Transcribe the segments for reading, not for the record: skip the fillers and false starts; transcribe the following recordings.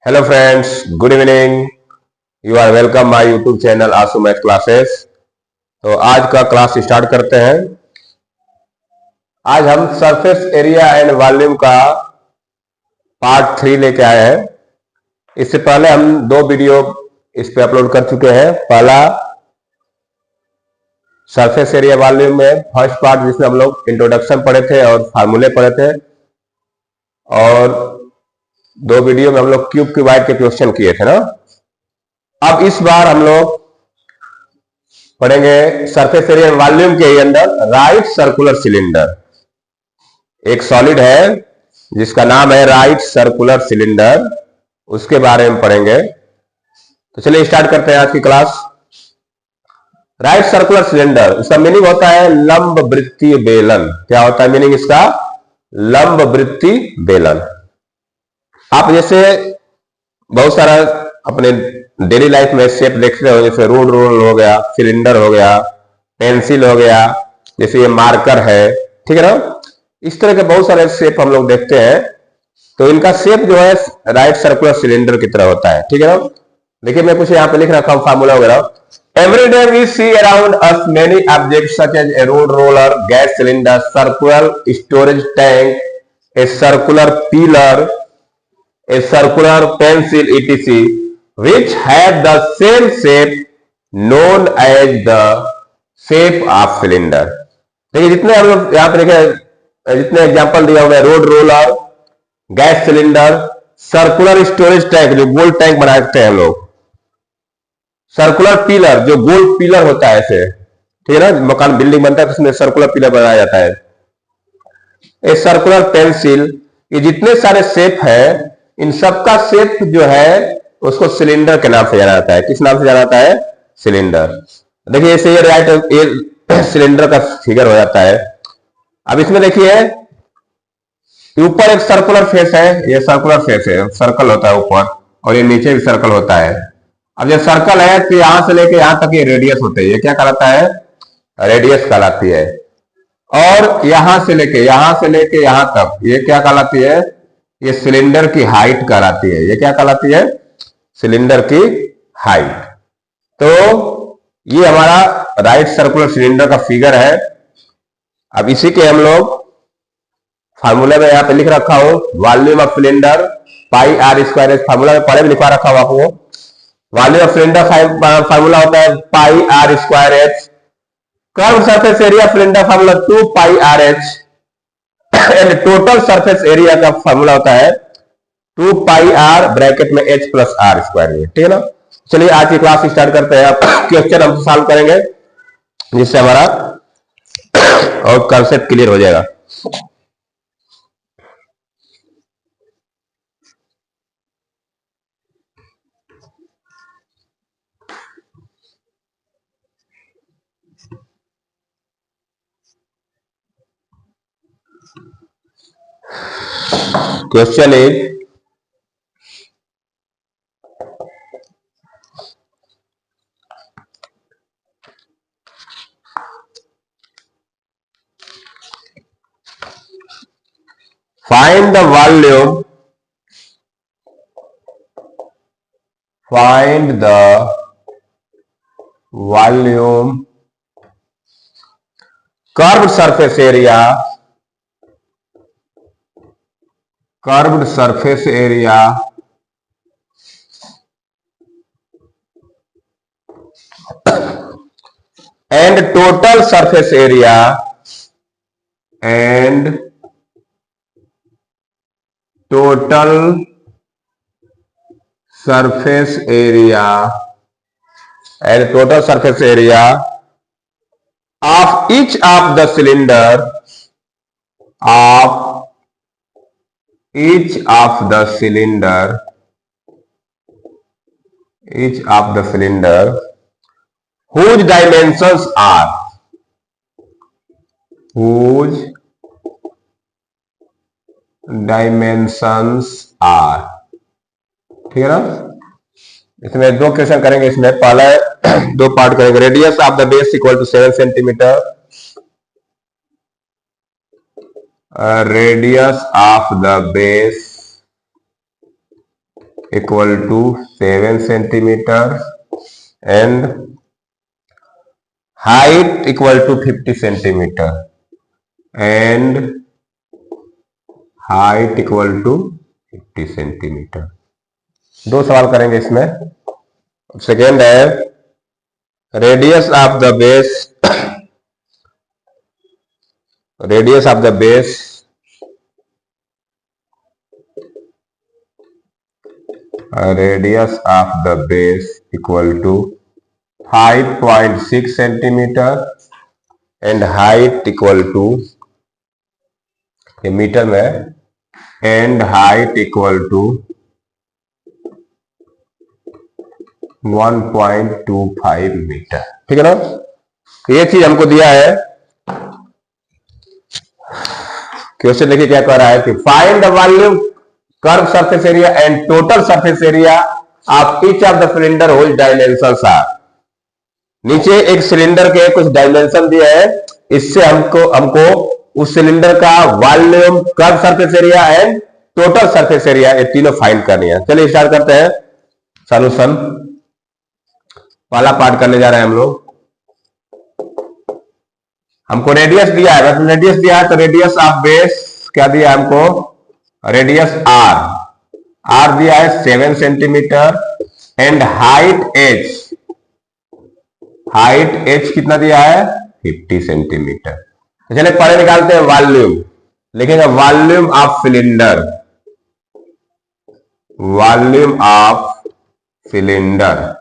Hello friends, good evening. You are welcome my YouTube channel Aasu math classes. तो आज का class start करते हैं। आज हम सरफेस एरिया एंड वॉल्यूम का पार्ट 3 लेके आए हैं। इससे पहले हम 2 वीडियो इस पे अपलोड कर चुके हैं। पहला सरफेस एरिया वॉल्यूम में फर्स्ट पार्ट, जिसमें हम लोग इंट्रोडक्शन पढ़े थे और फार्मूले पढ़े थे, और 2 वीडियो में हम लोग क्यूब क्यूबाइड के क्वेश्चन किए थे ना। अब इस बार हम लोग पढ़ेंगे सरफेस एरिया वॉल्यूम के अंदर राइट सर्कुलर सिलेंडर। एक सॉलिड है जिसका नाम है राइट सर्कुलर सिलेंडर, उसके बारे में पढ़ेंगे। तो चलिए स्टार्ट करते हैं आज की क्लास। राइट सर्कुलर सिलेंडर, इसका मीनिंग होता है लंब वृत्तीय बेलन। क्या होता है मीनिंग इसका? लंब वृत्तीय बेलन। आप जैसे बहुत सारा अपने डेली लाइफ में शेप देखते हो, जैसे रोल रोल हो गया, सिलेंडर हो गया, पेंसिल हो गया, जैसे ये मार्कर है, ठीक है ना। इस तरह के बहुत सारे शेप हम लोग देखते हैं। तो इनका शेप जो है राइट सर्कुलर सिलेंडर की तरह होता है, ठीक है ना। देखिए मैं कुछ यहाँ पे लिख रखा हूँ फार्मूला वगैरह। Every day we see around us many objects such as a road roller, gas cylinder, circular storage tank, a circular pillar, a circular pencil, etc., which have the same shape known as the shape of cylinder. देखिए जितने हम लोग यहाँ पे देखे, जितने example दिया हुआ है, road roller, gas cylinder, circular storage tank जो गोल टैंक बनाते हैं हम लोग, सर्कुलर पिलर जो गोल पिलर होता है ऐसे, ठीक है ना। मकान बिल्डिंग बनता है तो उसमें सर्कुलर पिलर बनाया जाता है। ए सर्कुलर पेंसिल, ये जितने सारे शेप है, इन सबका शेप जो है उसको सिलेंडर के नाम से जाना जाता है। किस नाम से जाना जाता है? सिलेंडर। देखिए ऐसे ये राइट ये सिलेंडर का फिगर हो जाता है। अब इसमें देखिए ऊपर एक सर्कुलर फेस है, ये सर्कुलर फेस है, सर्कल होता है ऊपर, और ये नीचे भी सर्कल होता है। अब ये सर्कल है तो यहां से लेके यहां तक ये रेडियस होते हैं, ये क्या कहलाता है? रेडियस कहलाती है। और यहां से लेके यहां तक ये क्या कहलाती है? ये सिलेंडर की हाइट कहलाती है। ये क्या कहलाती है? सिलेंडर की हाइट। तो ये हमारा राइट सर्कुलर सिलेंडर का फिगर है। अब इसी के हम लोग फार्मूला में यहां पे लिख रखा हूं, volume of cylinder pi are square. Formula में पहले भी लिखवा रखा हूं आपको। वॉल्यूम ऑफ सिलेंडर फार्मूला होता है pi are square H. Curve surface area cylinder formula 2 pi R H. And total surface area का फार्मूला होता है 2 पाई आर ब्रैकेट में एच प्लस आर स्क्वायर, ठीक है ना। चलिए आज की क्लास स्टार्ट करते हैं। क्वेश्चन हम सॉल्व करेंगे जिससे हमारा और कंसेप्ट क्लियर हो जाएगा। Question is, find the volume curved surface area and total surface area of each of the cylinder whose dimensions are, ठीक है ना। इसमें 2 क्वेश्चन करेंगे। इसमें पहला 2 पार्ट करेंगे। Radius of the base equal to 7 centimetre. Radius of the base equal to 7 centimetre and height equal to 50 centimetre and height equal to 50 centimetre. दो सवाल करेंगे इसमें। सेकेंड है radius of the base, radius of the base equal to 5.6 centimetre and height equal to, ये metre में, and height equal to 1.25 metre. ठीक है ना। ये चीज हमको दिया है। क्वेश्चन देखिए क्या कह रहा है कि find the volume, curve surface area and total surface area of each of the cylinder which dimensions are. नीचे एक सिलेंडर के कुछ डायमेंशन दिए हैं, इससे हमको उस सिलेंडर का volume, curve surface area and total surface area, ये तीनों फाइंड करनी है। चलिए स्टार्ट करते हैं सॉल्यूशन। पहला पार्ट करने जा रहे हैं हम लोग। हमको रेडियस दिया है, मतलब रेडियस दिया है तो रेडियस ऑफ बेस क्या दिया है हमको, रेडियस आर दिया है 7 सेंटीमीटर एंड हाइट एच कितना दिया है 50 सेंटीमीटर। चलिए पहले निकालते हैं वॉल्यूम। लिखेंगे volume of cylinder, volume of cylinder.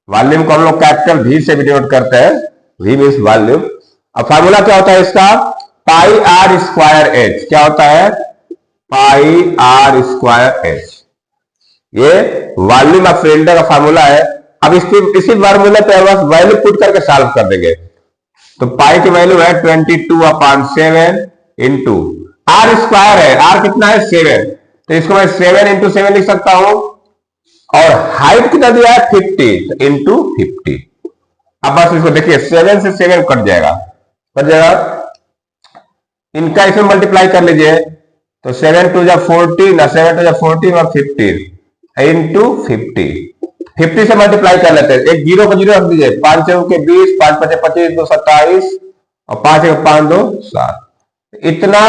Volume को हम लोग कैपिटल वी से भी डिनोट करते हैं, वी मीन्स वॉल्यूम। अब फार्मूला क्या होता है इसका, पाई आर स्क्वायर एच। क्या होता है, पाई आर स्क्वायर एच। ये वॉल्यूम ऑफ सिलेंडर का फार्मूला है। अब इसी फार्मूले पे बस वैल्यू पुट करके सॉल्व कर देंगे। तो पाई की वैल्यू है 22/7 इंटू आर स्क्वायर है, आर कितना है 7, तो इसको मैं 7 इंटू 7 लिख सकता हूं। और हाइट कितना दिया है 50, तो इंटू 50। अब बस इसको देखिए 7 से 7 कट जाएगा, इनका इसमें मल्टीप्लाई कर लीजिए। तो 7 2 जा 14 ना, 7 2 जा 14 और 15 इंटू 50 से मल्टीप्लाई कर लेते हैं। एक जीरो को जीरो रख दीजिए, 5 चौक के 20, 5 5 25, 2 27 और 5 1 5 2 7। इतना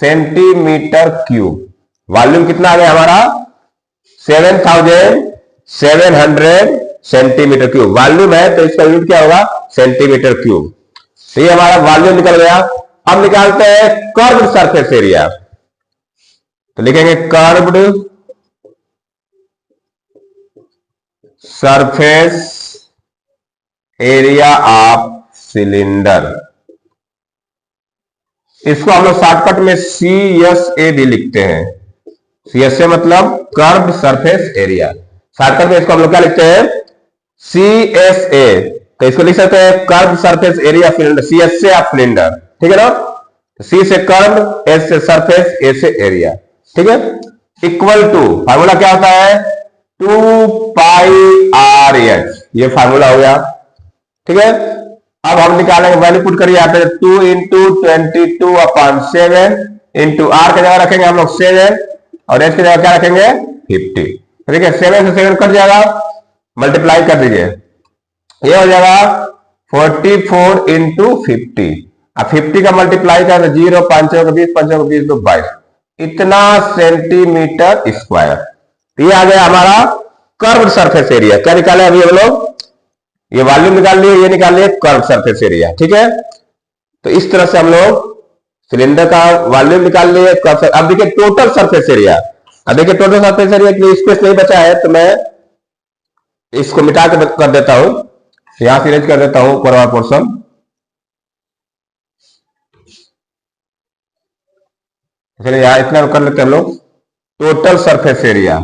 सेंटीमीटर क्यूब। वॉल्यूम कितना आ गया हमारा 7700 सेंटीमीटर क्यूब वॉल्यूम है, तो इसका यूनिट क्या होगा सेंटीमीटर क्यूब। तो ये हमारा वॉल्यूम निकल गया। अब निकालते हैं कर्व्ड सरफेस एरिया। तो लिखेंगे curved surface area of cylinder. इसको हम लोग शॉर्टकट में CSA भी लिखते हैं। CSA मतलब कर्व्ड सरफेस एरिया। शॉर्टकट में इसको हम लोग क्या लिखते हैं CSA। तो इसको लिख सकते हैं curved surface area cylinder, CSA of cylinder. ठीक है ना। C से कर्व्ड, S से सरफेस, A से एरिया। ठीक है। इक्वल टू फार्मूला क्या होता है 2 पाई आर एच, ये फार्मूला हो गया। ठीक है। अब हम निकालेंगे, वैल्यू पुट करिए यहाँ पे 2 इंटू 22/7 इंटू आर की जगह रखेंगे हम लोग 7 और एच की जगह क्या रखेंगे 50। ठीक है। 7 से 7 कट जाएगा, मल्टीप्लाई कर दीजिए, ये हो जाएगा 44 इंटू 50। अब 50 का मल्टीप्लाई कर 0 5 20 5 20 2 22, इतना सेंटीमीटर स्क्वायर। ये आ गया हमारा कर्व्ड सरफेस एरिया। क्या निकाले अभी हम लोग, ये वॉल्यूम निकाल लिए, ये निकाल लिए कर्व्ड सरफेस एरिया। ठीक है। तो इस तरह से हम लोग सिलेंडर का वॉल्यूम निकाल लिए। अब देखिए टोटल सरफेस एरिया। अब देखिए टोटल सरफेस एरिया के लिए स्पेस नहीं बचा है, तो मैं इसको मिटा के कर देता हूं, यहां से इरेज कर देता हूं ऊपर वाला पोर्शन। चलिए यहां इतना कर लेते हैं हम लोग टोटल सरफेस एरिया।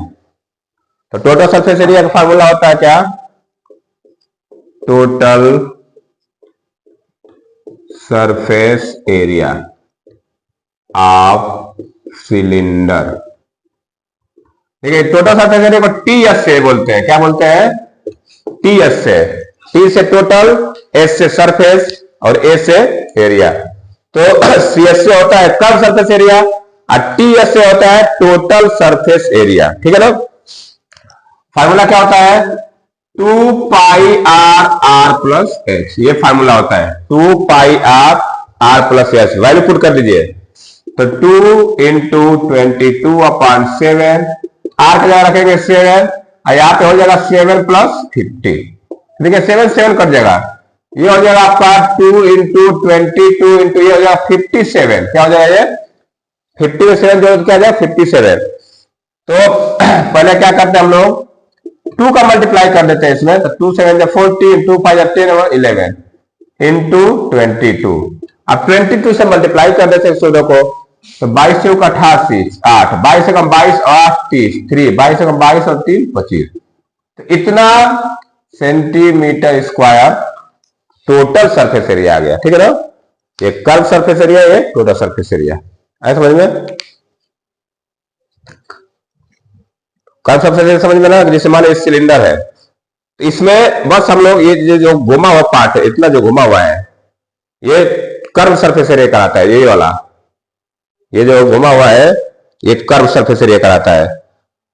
तो टोटल सरफेस एरिया का फार्मूला होता है क्या, total surface area of cylinder. देखिए टोटल सरफेस एरिया को TS से बोलते हैं। क्या बोलते हैं TS से। T से टोटल, S से सरफेस और A से एरिया। तो CSA होता है कर्व सरफेस एरिया और टी एस से होता है टोटल सरफेस एरिया, ठीक है ना। फार्मूला क्या होता है, 2 pi R R plus H, ये फार्मूला होता है 2 pi R R plus H. Value put कर दीजिए, तो 2 इंटू 22/7, आर की जगह रखेंगे 7 और यहाँ पे हो जाएगा 7 प्लस 50, देखिए 7 7 कट जाएगा, ये हो जाएगा आपका 2 इंटू 22 इंटू ये हो जाएगा 57, क्या हो जाएगा ये 50 में 7 जो क्या जाएगा 57। तो पहले क्या करते हैं हम लोग, 2 का मल्टीप्लाई कर देते हैं इसमें, तो 2 7 40, 2 5 10 और 11 इंटू 22। अब 22 से मल्टीप्लाई कर देते हैं सूर्य को, तो 22 से 88 8, 22 से कम 22 और 8 30, 3 22 से कम 22 और 3 25, तो इतना centimetre square total surface area आ गया, ठीक है ना। ये कर्व सरफेस एरिया, ये टोटल सरफेस एरिया, आए समझ में। कर्व सरफेस एरिया समझ में ना, जैसे मान लो सिलेंडर है, इसमें बस हम लोग ये जो घुमा हुआ पार्ट है, इतना जो घुमा हुआ है, ये कर्व सरफेस एरिया कराता है, ये वाला ये जो घुमा हुआ है ये कर्व सरफेस एरिया कराता है।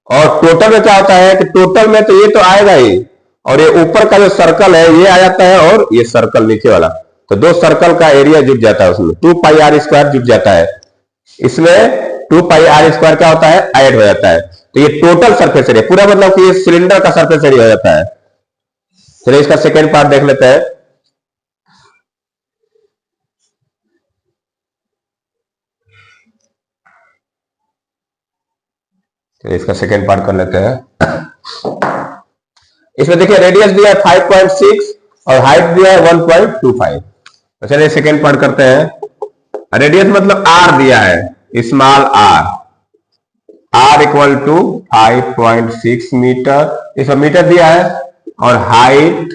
और टोटल में क्या होता है कि टोटल में तो ये तो आएगा ही, और ये ऊपर का जो सर्कल है ये आ जाता है, और ये सर्कल नीचे वाला, तो दो सर्कल का एरिया जुट जाता है उसमें, 2 पाई आर स्क्वायर जुट जाता है इसमें, 2 पाई आर स्क्वायर क्या होता है ऐड हो जाता है, तो ये टोटल सरफेस एरिया पूरा, मतलब कि ये सिलेंडर का सरफेस एरिया हो जाता है। चलिए इसका सेकेंड पार्ट देख लेते हैं। तो इसका सेकेंड पार्ट कर लेते हैं। इसमें देखिए रेडियस दिया है 5.6 और हाइट दिया है 1.25। तो चलिए सेकेंड पार्ट करते हैं। रेडियस मतलब आर दिया है, small r equal to 5.6 metre, इसमें मीटर दिया है, और height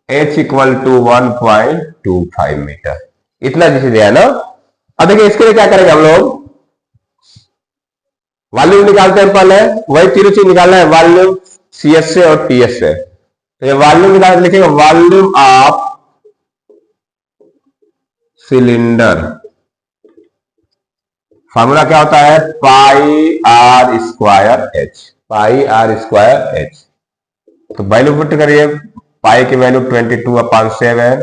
h equal to 1.25 metre, इतना जिसे दिया है ना। अब देखिए इसके लिए क्या करेंगे हम लोग, वॉल्यूम निकालते हैं पहले, वही तीनों चीज निकालना है, वॉल्यूम सी एस से और टी एस से। तो ये वॉल्यूम निकाल लिखेंगे, वॉल्यूम ऑफ सिलेंडर, फार्मूला क्या होता है pi are square H, pi are square H. तो वैल्यू पुट करिए, पाई की वैल्यू 22/7,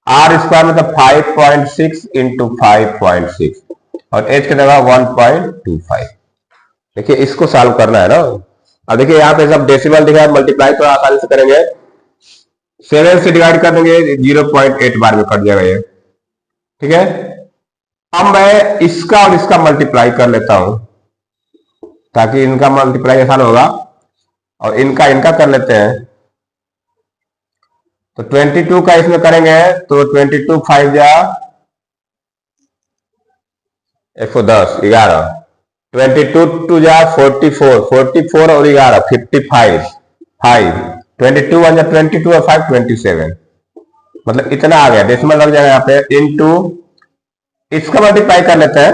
आर स्क्वायर मतलब 5.6 इंटू 5.6 और एच की जगह 1.25। देखिए इसको सॉल्व करना है ना। अब देखिए यहाँ पे सब डेसिमल दिखा है, मल्टीप्लाई तो आसानी से करेंगे, 7 से डिवाइड कर देंगे 0.8 बार में कट जाएगा ये, ठीक है। अब मैं इसका और इसका मल्टीप्लाई कर लेता हूं ताकि इनका मल्टीप्लाई आसान होगा, और इनका कर लेते हैं। तो 22 का इसमें करेंगे तो 22 5 जा 110 11, 22 2 जा 44 44 और 11 55 5, 22 1 जा 22 और 5 27, मतलब इतना आ गया, डेसिमल लग जाएगा यहाँ पे, इनटू इसका मल्टीप्लाई कर लेते हैं,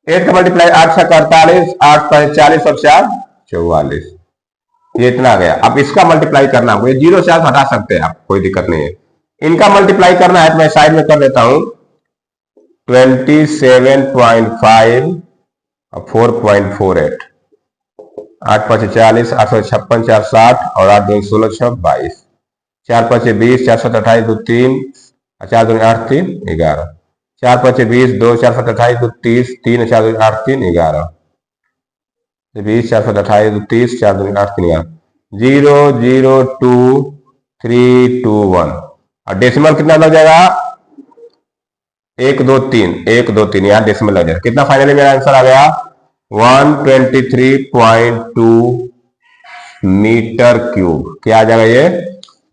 8 का मल्टीप्लाई 8 से 48, 8 5 40 और 4 44, ये इतना आ गया। अब इसका मल्टीप्लाई करना है, ये 0 से आप हटा सकते हैं आप, कोई दिक्कत नहीं है। इनका मल्टीप्लाई करना है तो मैं साइड में कर देता हूं, 27.5 और 4.48, 8 5 40, 8 56 4 60 और 8 2 16 6 22, 4 5 20, 4 7 28 2 3, 4 2 8 3 11, 4 5 20 2 4 7 28 2 30 3 4 2 8 3 11, 20 4 7 28 2 30 4 2 8 3 11, 0 0 2 3 2 1, और डेसिमल कितना लग जाएगा 1 2 3 1 2 3, यहाँ डेसिमल लग जाएगा। कितना फाइनली मेरा आंसर आ गया 123.2 मीटर क्यूब। क्या आ जाएगा ये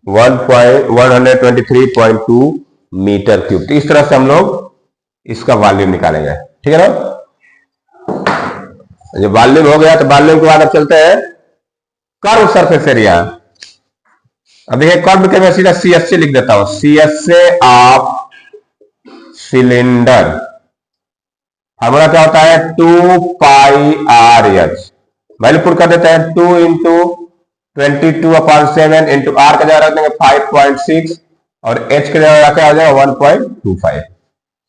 123.2 मीटर क्यूब। तो इस तरह से हम लोग इसका वॉल्यूम निकालेंगे, ठीक है ना। जब वॉल्यूम हो गया तो वॉल्यूम के बाद अब चलते हैं कर्व सरफेस एरिया। अब देखिए कर्व के मैं सीधा सी एस से लिख देता हूं, सी एस से ऑफ सिलेंडर, फार्मूला क्या होता है 2 pi R H, value put कर देते हैं 2 इंटू 22/7 इंटू आर का जगह रख देंगे 5.6 और एच के जगह क्या हो जाएगा 1.25।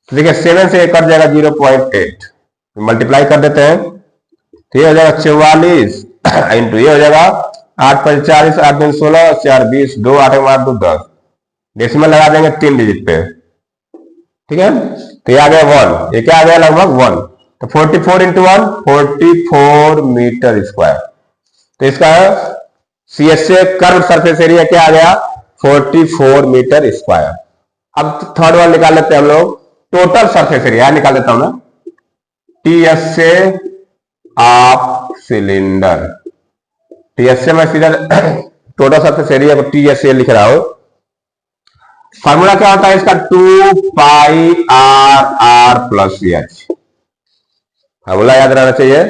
तो देखिए 7 से कट जाएगा 0.8, मल्टीप्लाई कर देते हैं तो ये हो जाएगा 44 इंटू ये हो जाएगा 8 5 40, 8 2 16, 4 20, 2 8 8 2 10, डेसिमल लगा देंगे 3 डिजिट पे, ठीक है। तो ये आ गया 1, ये क्या आ गया लगभग 1, तो 44 इंटू 1 44 मीटर स्क्वायर। तो इसका CSA कर्व सरफेस एरिया क्या आ गया 44 मीटर स्क्वायर। अब थर्ड वन निकाल लेते हैं हम लोग, टोटल सरफेस एरिया निकाल लेता हूं मैं, TSA ऑफ सिलेंडर, TSA में सीधा टोटल सरफेस एरिया को TSA लिख रहा हूं। फार्मूला क्या होता है इसका 2 पाई R प्लस H। फार्मूला याद रहना चाहिए,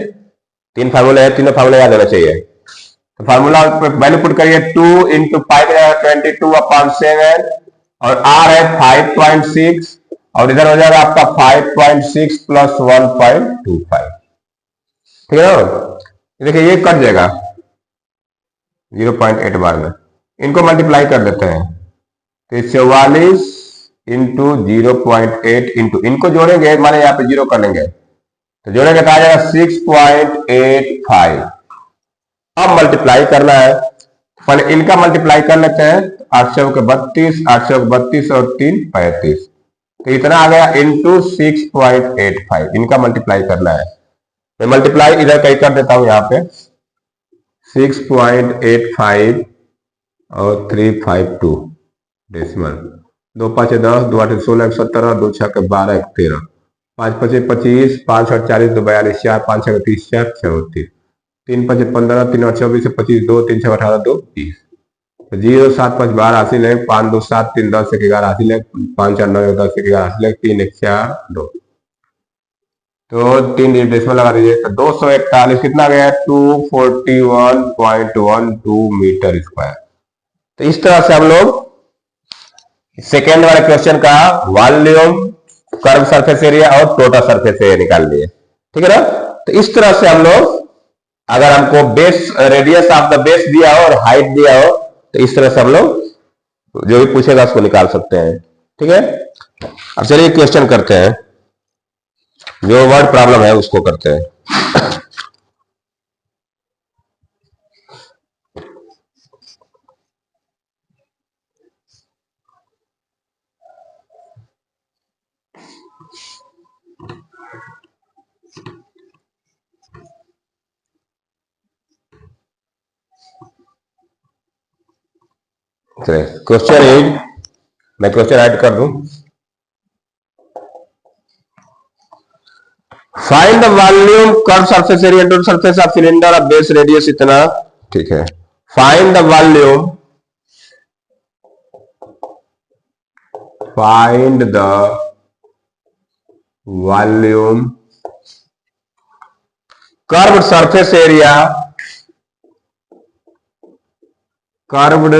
3 फार्मूले है, तीनों फार्मूला याद रहना चाहिए। तो फार्मूला वैल्यू पुट करिए 2 इंटू पाई 22/7 और R है 5.6 और इधर हो जाएगा आपका 5.6 प्लस 1.25, ठीक है ना। देखिए ये कट जाएगा 0.8 बार में, इनको मल्टीप्लाई कर देते हैं तो 44 इंटू 0.8 इंटू इनको जोड़ेंगे, माने यहाँ पे 0 कर लेंगे तो जोड़ेंगे तो आ जाएगा 6.85। अब मल्टीप्लाई करना है, पहले इनका मल्टीप्लाई कर लेते हैं, 832 832 और 3 35, तो इतना आ गया इंटू 6.85, इनका मल्टीप्लाई करना है। मैं मल्टीप्लाई इधर कहीं कर देता हूं, यहाँ पे 6.85 और 352 डेसिमल, 2 5 10, 2 8 16, 17, 2 6 12, 13, 5 5 25, 5 8 40, 2 42, 4 5 6 30, 4 34, 3 5 15, 3 8 24, 25, 2 3 6 18, 2 30, 0 7 5 12 80 लेंगे, 5 2 7 3 10 1 11 80 लेंगे, 5 4 9 10 1 11 80 लेंगे, 3 1 4 2, तो 3 डेसिमल लगा दीजिए तो 241 कितना गया 241.12 मीटर स्क्वायर। तो इस तरह से हम लोग सेकेंड वाले क्वेश्चन का वॉल्यूम, कर्व सरफेस एरिया और टोटल सरफेस एरिया निकाल लिए, ठीक है ना। तो इस तरह से हम लोग, अगर हमको base radius of the base दिया हो और हाइट दिया हो तो इस तरह से हम लोग जो भी पूछेगा उसको निकाल सकते हैं, ठीक है। अब चलिए क्वेश्चन करते हैं, जो वर्ड प्रॉब्लम है उसको करते हैं। क्वेश्चन इज, मैं क्वेश्चन ऐड कर दूं, find the volume, curve surface area, total surface of cylinder of base radius इतना, ठीक है। Find the volume, find the volume, curved surface area, curved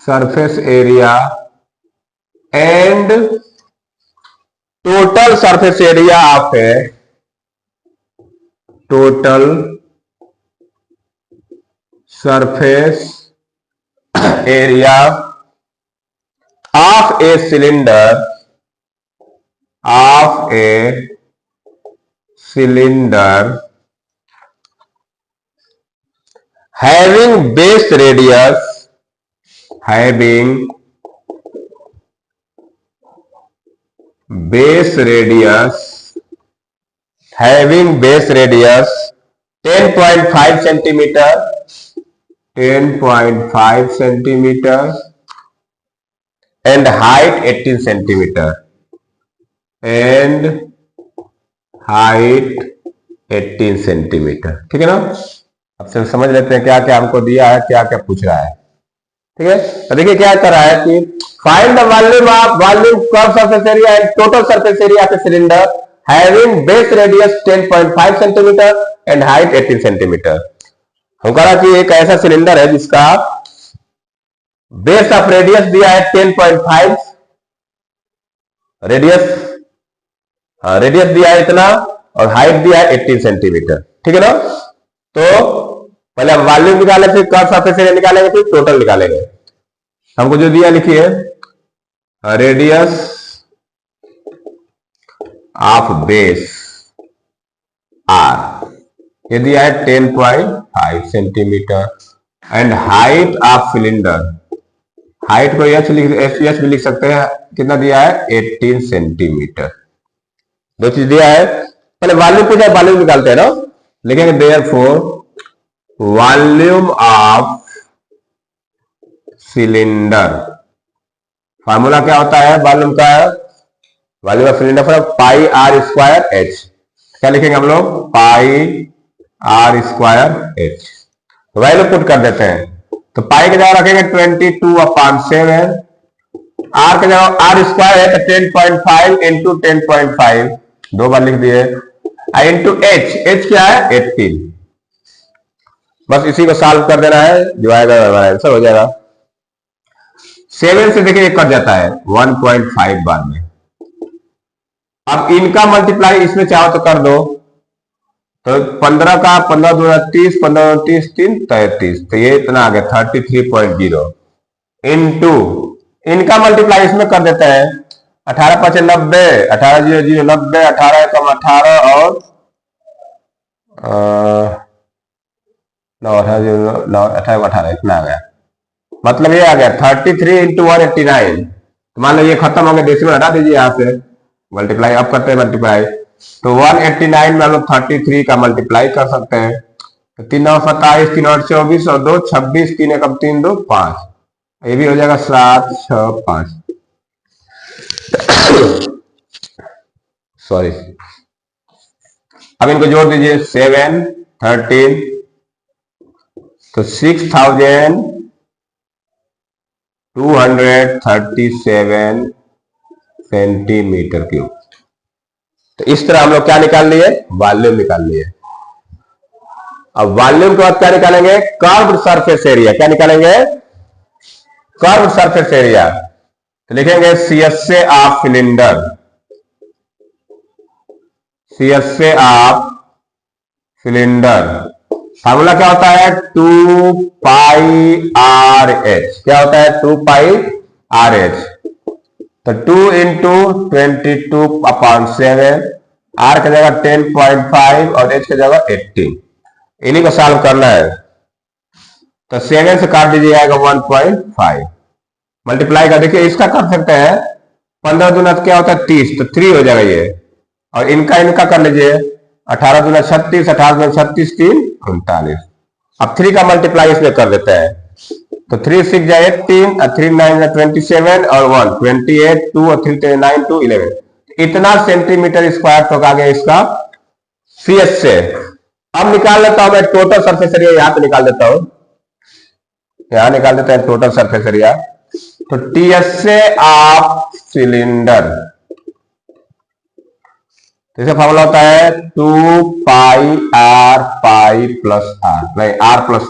surface area and total surface area of a, total surface area of a cylinder, of a cylinder having base radius, having base radius, having base radius 10.5 centimeter, 10.5 centimeter and height 18 centimeter, and height 18 centimeter, ठीक है ना। अब से समझ लेते हैं क्या क्या हमको दिया है, क्या क्या पूछ रहा है, ठीक है। तो देखिए क्या कर रहा है कि find the volume of, volume curve surface area and total surface area of a cylinder having base radius 10.5 centimetre and height 18 centimetre. हम कह रहा कि एक ऐसा सिलेंडर है जिसका बेस ऑफ रेडियस दिया है 10.5, रेडियस दिया है इतना और हाइट दिया है 18 सेंटीमीटर, ठीक है ना। तो पहले हम वॉल्यूम निकाले, फिर कर्व सरफेस एरिया निकालेंगे, फिर टोटल निकालेंगे। हमको जो दिया लिखिए, रेडियस ऑफ बेस आर, ये दिया है 10.5 centimetre. And height of cylinder, height को एच भी लिख सकते हैं, कितना दिया है 18 सेंटीमीटर। दो चीज दिया है, पहले वॉल्यूम पूछा है, वॉल्यूम निकालते हैं ना, लिखेंगे therefore volume of cylinder, formula क्या होता है वॉल्यूम का, volume of cylinder for pi are square H, क्या लिखेंगे हम लोग pi are square H, value put कर देते हैं। तो पाई की जगह रखेंगे 22/7, आर की जगह आर स्क्वायर है तो 10.5 इंटू 10.5 दो बार लिख दिए, इंटू एच, एच क्या है 18, बस इसी को सॉल्व कर देना है, डिवाइडर आंसर हो जाएगा। 7 से देखिए कट जाता है 1.5 बार में। अब इनका मल्टीप्लाई इसमें चाहो तो कर दो, तो 15 का 15 2 30, 15 30 3 33, तो ये इतना आ गया 33.0 इंटू इनका मल्टीप्लाई इसमें कर देते हैं 18 5 90, 18 0 0 90, 18 कम 18 और 9 18 9 18 18 इतना आ गया, मतलब ये आ गया 33 इंटू 189। तो मान लो ये खत्म हो गया, डेसिमल हटा दीजिए यहाँ से, मल्टीप्लाई अब करते हैं मल्टीप्लाई, तो 189 में हम लोग 33 का मल्टीप्लाई कर सकते हैं, तो 3 9 27, 3 8 24 और 2 26, 3 1 3 2 5, ये भी हो जाएगा 7 6 5 सॉरी। अब इनको जोड़ दीजिए 7 13, तो 6237 सेंटीमीटर क्यूब। तो इस तरह हम लोग क्या निकाल लिए, वॉल्यूम निकाल लिए। अब वॉल्यूम के बाद क्या निकालेंगे, कर्व्ड सरफेस एरिया, क्या निकालेंगे कर्व्ड सरफेस एरिया, तो लिखेंगे CSA of cylinder, CSA of cylinder, formula क्या होता है 2 पाई आर एच, क्या होता है 2 पाई आर एच, तो 2 इंटू 22/7, आर की जगह 10.5 और एच की जगह 18, इन्हीं को सॉल्व करना है। तो 7 से काट दीजिए आएगा 1.5, मल्टीप्लाई कर देखिए इसका कर सकते हैं, 15 दूना क्या होता है 30, तो 3 हो जाएगा ये, और इनका कर लीजिए 18 दूना 36, 18 दूना 36 3 39, अब 3 का मल्टीप्लाई इसमें कर देते हैं, तो 3 6 जाए 18 और 3 9 27 और 1 28 2 और 3 9 2 11, इतना सेंटीमीटर स्क्वायर तो आ गया इसका सीएस से। अब निकाल लेता हूं मैं टोटल सरफेस एरिया, यहां पे निकाल देता हूं, यहां निकाल देते हैं टोटल सरफेस एरिया, तो टीएसए ऑफ सिलेंडर, जैसे फॉर्मूला होता है 2 pi r pi plus r, नहीं r plus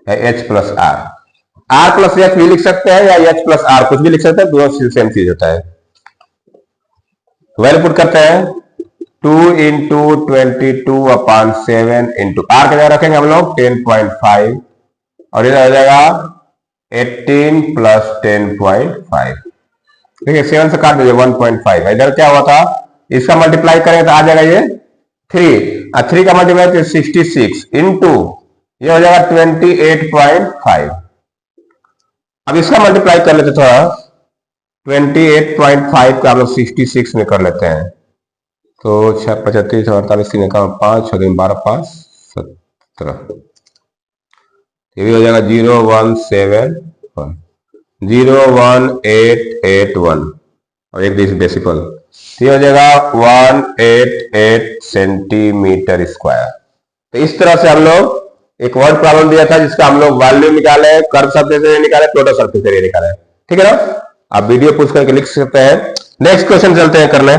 h plus r plus h भी लिख सकते हैं या एच प्लस आर कुछ भी लिख सकते हैं, दोनों सेम चीज होता है। वैल्यू पुट करते हैं 2 इंटू 22/7 इंटू आर के जगह रखेंगे हम लोग 10.5 और इधर हो जाएगा 18 प्लस 10.5, देखिए 7 से काट दीजिए 1.5, इधर क्या हुआ था इसका मल्टीप्लाई करें तो आ जाएगा ये 3 और 3 का मल्टीप्लाई तो 66 इंटू ये हो जाएगा 28.5। अब इसका मल्टीप्लाई कर लेते थोड़ा, 28.5 का हम लोग 66 में कर लेते हैं, तो 6 35 48 3 5 6 12 5 17, ये भी हो जाएगा 0171 01881 और एक डेसिमल, ये हो जाएगा 188 सेंटीमीटर स्क्वायर। तो इस तरह से हम लोग एक वर्ड प्रॉब्लम दिया था जिसका हम लोग वॉल्यूम निकाले, कर्व सरफेस एरिया निकाले, टोटल सरफेस एरिया निकाले, ठीक है ना। आप वीडियो पूछ करके लिख सकते हैं। नेक्स्ट क्वेश्चन चलते हैं करने।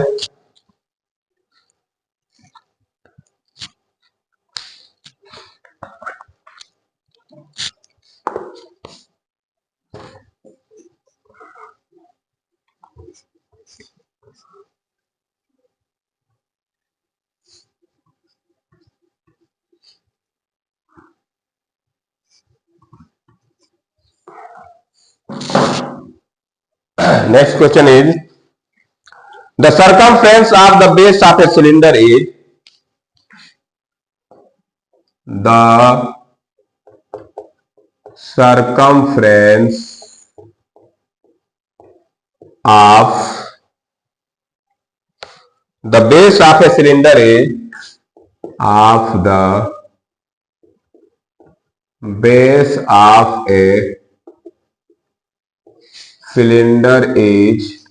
Next question is, the circumference of the base of a cylinder is the circumference of the base of a cylinder is of the base of a cylinder is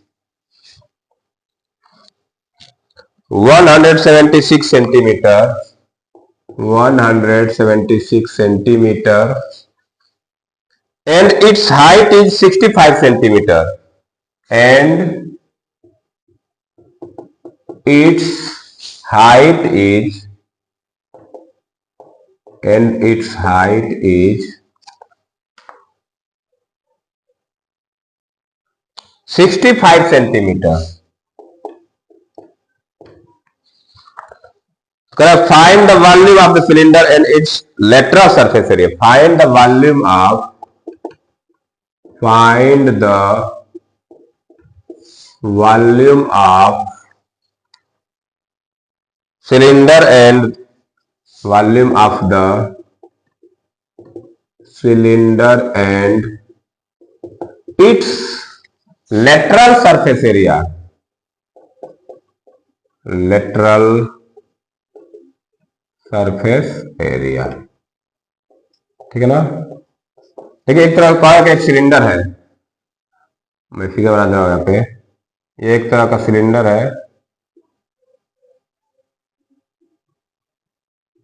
176 centimeter, 176 centimeter, and its height is 65 centimeter, and its height is 65 centimeter. Find the volume of the cylinder and its lateral surface area. Find the volume of cylinder and volume of the cylinder and its lateral surface area. Lateral surface area, ठीक है ना। देखिए एक तरह का एक cylinder है, मैं फिगर बना रहा हूं यहाँ पे। ये एक तरह का सिलेंडर है,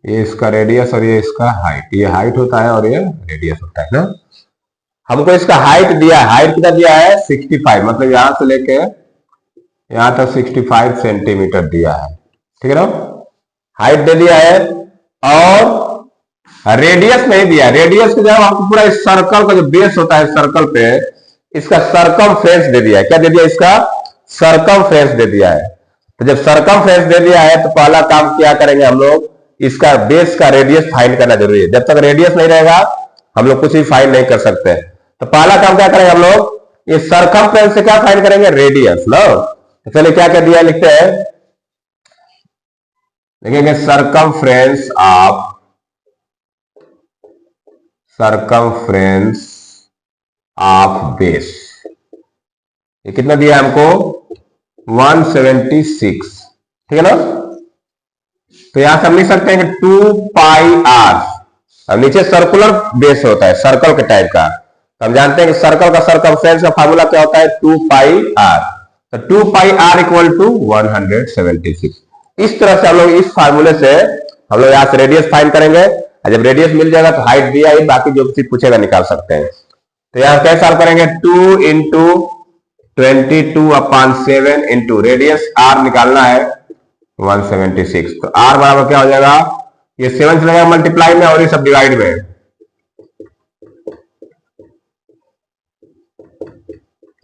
ये इसका रेडियस और ये इसका हाइट, ये हाइट होता है और ये रेडियस होता है ना। हमको इसका हाइट दिया है, हाइट कितना दिया है 65, मतलब यहां से लेके यहां तक 65 सेंटीमीटर दिया है, ठीक है ना। हाइट दे दिया है और रेडियस नहीं दिया। रेडियस की जगह आपको पूरा इस सर्कल का जो बेस होता है सर्कल पे, इसका सरकमफ्रेंस दे दिया है। क्या दे दिया? इसका सरकमफ्रेंस दे दिया है। तो जब सरकमफ्रेंस दे दिया है तो पहला काम क्या करेंगे हम लोग, इसका बेस का रेडियस फाइंड करना जरूरी है। जब तक रेडियस नहीं रहेगा हम लोग कुछ भी फाइंड नहीं कर सकते। तो पहला काम क्या करेंगे हम लोग, ये सरकमफ्रेंस से क्या फाइंड करेंगे, रेडियस ना। तो चलिए क्या क्या दिया लिखते हैं, देखेंगे सरकमफ्रेंस ऑफ बेस, ये कितना दिया हमको 176, ठीक है ना। तो यहां से हम लिख सकते हैं कि 2 पाई आर, अब नीचे सर्कुलर बेस होता है सर्कल के टाइप का, तो हम जानते हैं कि सर्कल का सरकमफ्रेंस का फार्मूला क्या होता है 2 पाई आर। तो 2 पाई आर इक्वल टू 176। इस तरह से हम लोग इस फार्मूले से हम लोग यहां से रेडियस फाइंड करेंगे, और जब रेडियस मिल जाएगा तो हाइट दिया ही, बाकी जो चीज पूछेगा निकाल सकते हैं। तो यहां कैसे सॉल्व करेंगे, 2 इंटू 22/7 इंटू रेडियस आर निकालना है 176। तो आर बराबर क्या हो जाएगा, ये 7 से लगेगा मल्टीप्लाई में और ये सब डिवाइड में,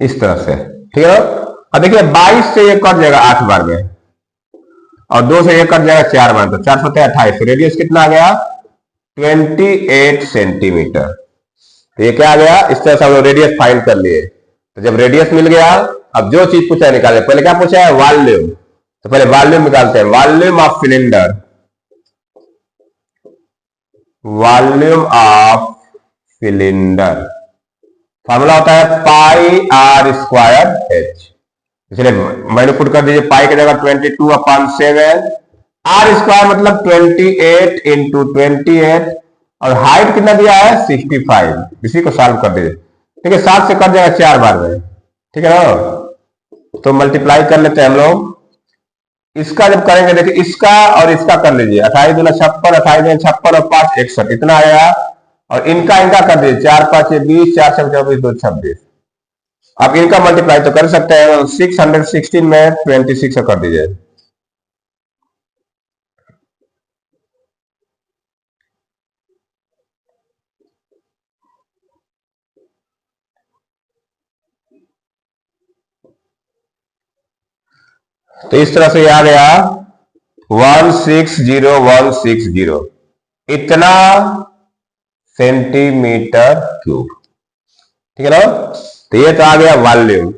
इस तरह से, ठीक है। अब देखिए 22 से ये कट जाएगा 8 बार में, और 2 से ये कट जाएगा 4 बार, तो 4 सत्ते 28। रेडियस कितना आ गया 28 सेंटीमीटर। तो ये क्या आ गया, इस तरह से हम लोग रेडियस फाइंड कर लिए। तो जब रेडियस मिल गया, अब जो चीज पूछा है निकाले। पहले क्या पूछा है, वॉल्यूम, तो पहले वॉल्यूम निकालते हैं। Volume of cylinder, volume of cylinder formula होता है पाई आर स्क्वायर एच। इसलिए मैंने पुट कर दीजिए पाई की जगह 22/7, आर स्क्वायर मतलब 28 इंटू 28, और हाइट कितना दिया है 65। इसी को सॉल्व कर दीजिए, ठीक है। 7 से कट जाएगा 4 बार में, ठीक है ना। तो मल्टीप्लाई कर लेते हैं हम लोग। इसका जब करेंगे देखिए, इसका और इसका कर लीजिए, 28 दूना 56, 28 दूना 56 और 5 61, इतना आएगा। और इनका कर दीजिए, 4 5 20, 4 6 24, 2 26। आप इनका मल्टीप्लाई तो कर सकते हैं, 616 में 26 कर दीजिए। तो इस तरह से आ गया 160,160 इतना सेंटीमीटर क्यूब, ठीक है ना। तो ये तो आ गया वॉल्यूम।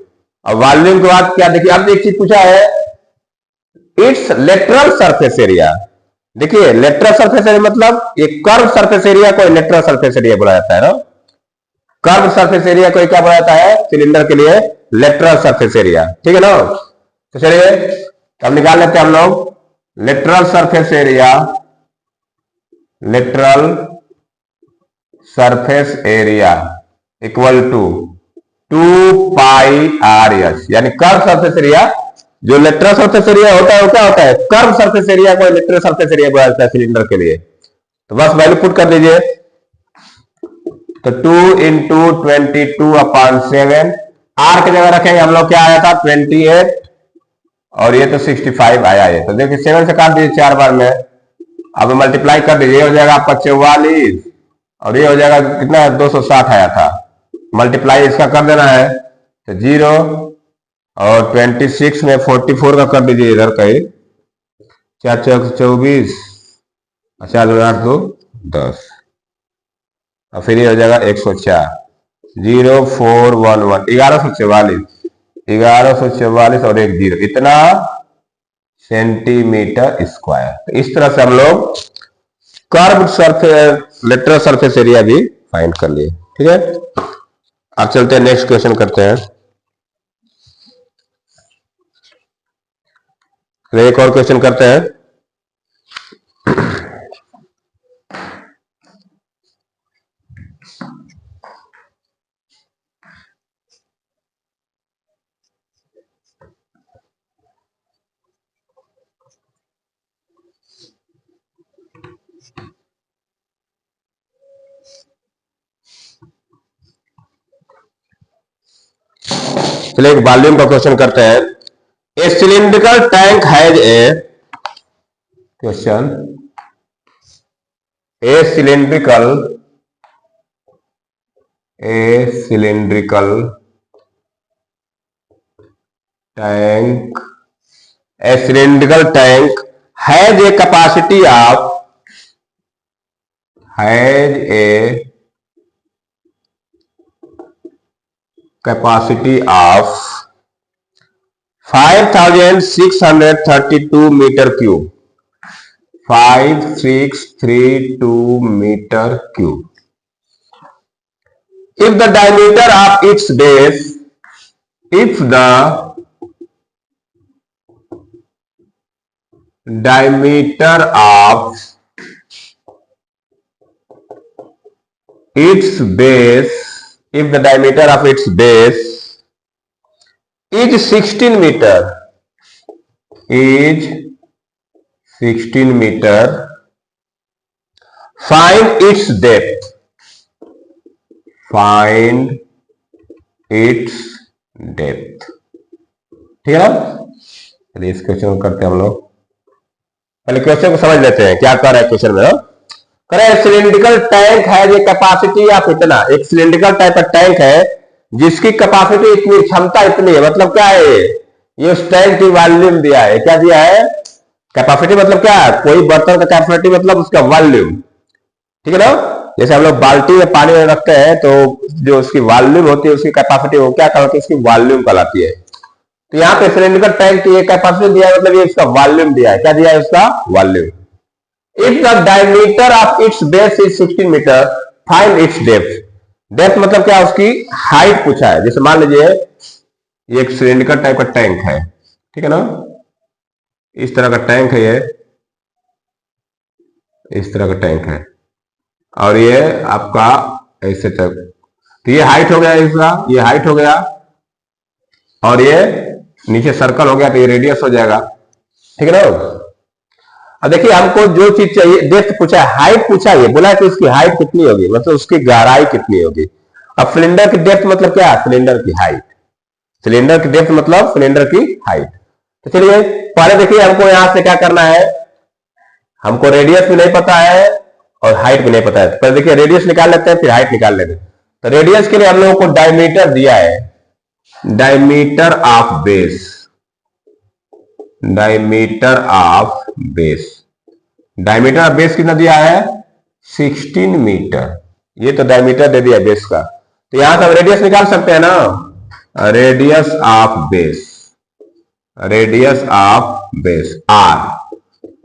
अब वॉल्यूम के बाद क्या, देखिए अब एक चीज पूछा है, इट्स लेटरल सरफेस एरिया। देखिए लेटरल सरफेस एरिया मतलब ये कर्व सरफेस एरिया को लेटरल सरफेस एरिया बोला जाता है ना। कर्व सरफेस एरिया को क्या बोला जाता है सिलेंडर के लिए, लेटरल सरफेस एरिया, ठीक है ना। तो चलिए अब निकाल लेते हैं हम लोग lateral surface area, lateral surface area equal to 2πr/s, यानी कर्व सरफेस एरिया, जो लेटरल सरफेस एरिया होता है वो क्या होता है, कर्व सरफेस एरिया को लेटरल सरफेस एरिया बोला जाता है सिलेंडर के लिए। तो बस वैल्यू पुट कर दीजिए, तो 2 × 22/7, आर की जगह रखेंगे हम लोग, क्या आया था 28 और ये तो 65 आया है। तो देखिए 7 से काट दीजिए 4 बार में, अब मल्टीप्लाई कर दीजिए, ये हो जाएगा आपका 44 और ये हो जाएगा कितना 260 आया था, मल्टीप्लाई इसका कर देना है तो 0 और 26 में 44 का कर दीजिए इधर कहीं, 4 × 24 4 8 2 10 और फिर ये हो जाएगा 104, 0411 1144 और 1 0, इतना सेंटीमीटर स्क्वायर। तो इस तरह से हम लोग curve surface lateral surface area भी फाइंड कर लिए, ठीक है। अब चलते हैं नेक्स्ट क्वेश्चन करते हैं। एक और क्वेश्चन करते हैं। चलिए एक वॉल्यूम का क्वेश्चन करते हैं। A cylindrical tank has question, a cylindrical tank, a cylindrical tank has a capacity of, capacity of 5632 meter cube, 5632 meter cube. If the diameter of its base, if the diameter of its base, if the diameter of its base is 16 meter, find its depth, ठीक है ना। चलिए इस question को करते हैं हम लोग, पहले क्वेश्चन को समझ लेते हैं क्या कर रहा है क्वेश्चन में। सिलिंड्रिकल टैंक है, ये कैपेसिटी आप इतना, एक सिलिंड्रिकल टाइप का टैंक है जिसकी कैपेसिटी इतनी, क्षमता इतनी है, मतलब क्या है ये उस टैंक की वॉल्यूम दिया है, क्या दिया है कैपेसिटी, मतलब क्या है कोई बर्तन का कैपेसिटी मतलब उसका वॉल्यूम, ठीक है ना। जैसे हम लोग बाल्टी में पानी में रखते हैं तो जो उसकी वॉल्यूम होती है उसकी कैपेसिटी वो क्या कहलाती है, उसकी वॉल्यूम कहलाती है। तो यहाँ पे सिलिंड्रिकल टैंक की कैपेसिटी दिया है, मतलब ये उसका वॉल्यूम दिया है, क्या दिया है उसका volume. If the diameter of its base is 16 meter, find its depth. Depth मतलब क्या, उसकी हाइट पूछा है। जैसे मान लीजिए ये एक सिलिंड्रिकल टाइप का टैंक है, ठीक है ना, इस तरह का टैंक है, ये इस तरह का टैंक है और ये आपका ऐसे तक, तो ये हाइट हो गया इसका, ये हाइट हो गया और ये नीचे सर्कल हो गया तो ये रेडियस हो जाएगा, ठीक है ना। अब देखिए हमको जो चीज चाहिए, डेप्थ पूछा है, हाइट पूछा है, बोला है कि उसकी हाइट कितनी होगी, मतलब उसकी गहराई कितनी होगी। अब सिलेंडर की डेप्थ मतलब क्या है, सिलेंडर की हाइट, सिलेंडर की डेप्थ मतलब सिलेंडर की हाइट। तो चलिए पहले देखिए हमको यहां से क्या करना है, हमको रेडियस भी नहीं पता है और हाइट भी नहीं पता है। पहले देखिए रेडियस निकाल लेते हैं फिर हाइट निकाल लेते हैं। तो रेडियस के लिए हम लोगों को डायमीटर दिया है, diameter of base, diameter of base, diameter of base कितना दिया है 16 मीटर, ये तो डायमीटर दे दिया बेस का। तो यहां से हम रेडियस निकाल सकते हैं ना, radius of base, radius of base r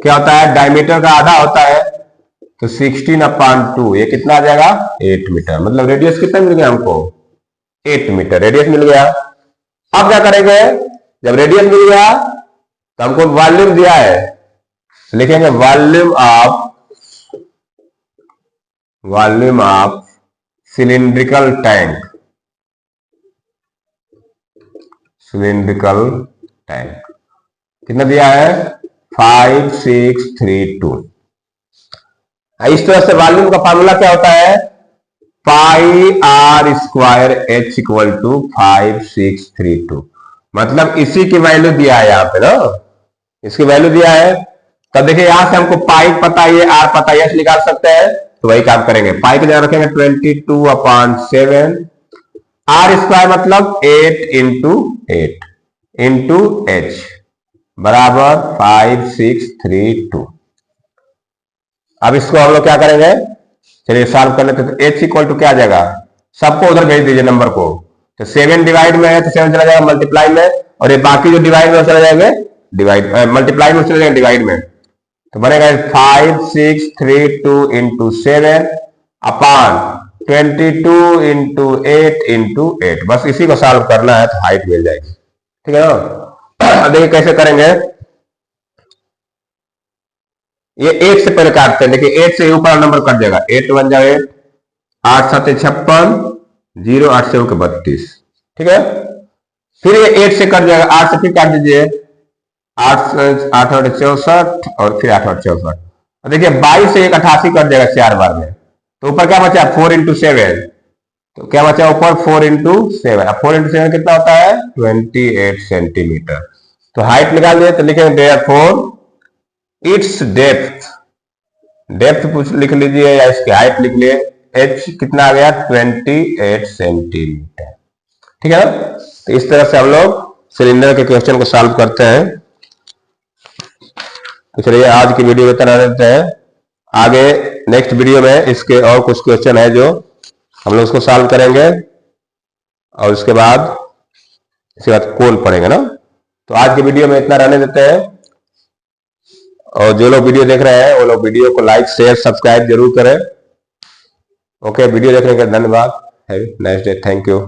क्या होता है, डायमीटर का आधा होता है, तो 16/2 ये कितना आ जाएगा 8 मीटर। मतलब रेडियस कितना मिल गया हमको 8 मीटर रेडियस मिल गया। अब क्या करेंगे, जब रेडियस मिल गया तो हमको वॉल्यूम दिया है, लिखेंगे volume of cylindrical tank, cylindrical tank कितना दिया है 5632। इस तरह से वॉल्यूम का फार्मूला क्या होता है, pi are square H equal to 5632। मतलब इसी की वैल्यू दिया है यहाँ पे ना, इसकी वैल्यू दिया है। तब देखिए यहां से हमको पाई पता है, आर पता है, निकाल सकते हैं, तो वही काम करेंगे। पाई की जगह रखेंगे 22/7, आर स्क्वायर मतलब 8 इंटू 8 इंटू एच बराबर 5632। अब इसको हम लोग क्या करेंगे, चलिए सॉल्व कर लेते। तो एच इक्वल टू क्या आ जाएगा, सबको उधर भेज दीजिए नंबर को। तो 7 डिवाइड में है तो 7 चला जाएगा मल्टीप्लाई में, और ये बाकी जो डिवाइड में चला जाएंगे डिवाइड, मल्टीप्लाई में चले जाएंगे डिवाइड में। तो बनेगा 5632 इंटू 7 अपान 22 इंटू 8 इंटू 8। बस इसी को सॉल्व करना है तो हाइट मिल जाएगी, ठीक है ना। देखिए कैसे करेंगे, ये 8 से पहले काटते हैं। देखिए 8 से ऊपर नंबर कट जाएगा, 8 1 जा 8, 8 7 56, 0 8 से 32, ठीक है। फिर ये 8 से कट जाएगा, 8 से फिर काट दीजिए, 8 8 8 64 और फिर 8 8 64। देखिए 22 से 88 कट जाएगा 4 बार में, तो ऊपर क्या बचा 4 इंटू 7, तो क्या बचा ऊपर 4 इंटू 7। 4 इंटू 7 कितना होता है 28 सेंटीमीटर। तो हाइट निकाल दिए, तो लिखेंगे देयरफॉर इट्स डेप्थ, डेप्थ लिख लीजिए या इसकी हाइट लिख लिए, एच कितना आ गया 28 सेंटीमीटर, ठीक है ना। तो इस तरह से हम लोग सिलेंडर के क्वेश्चन को सॉल्व करते हैं। तो चलिए आज की वीडियो में इतना रहते हैं, आगे नेक्स्ट वीडियो में इसके और कुछ क्वेश्चन है जो हम लोग उसको सॉल्व करेंगे, और उसके बाद कोल पढ़ेंगे ना। तो आज की वीडियो में इतना रहने देते हैं, और जो लोग वीडियो देख रहे हैं वो लोग वीडियो को लाइक शेयर सब्सक्राइब जरूर करें। ओके, वीडियो देखने के लिए धन्यवाद। Have nice day, thank you.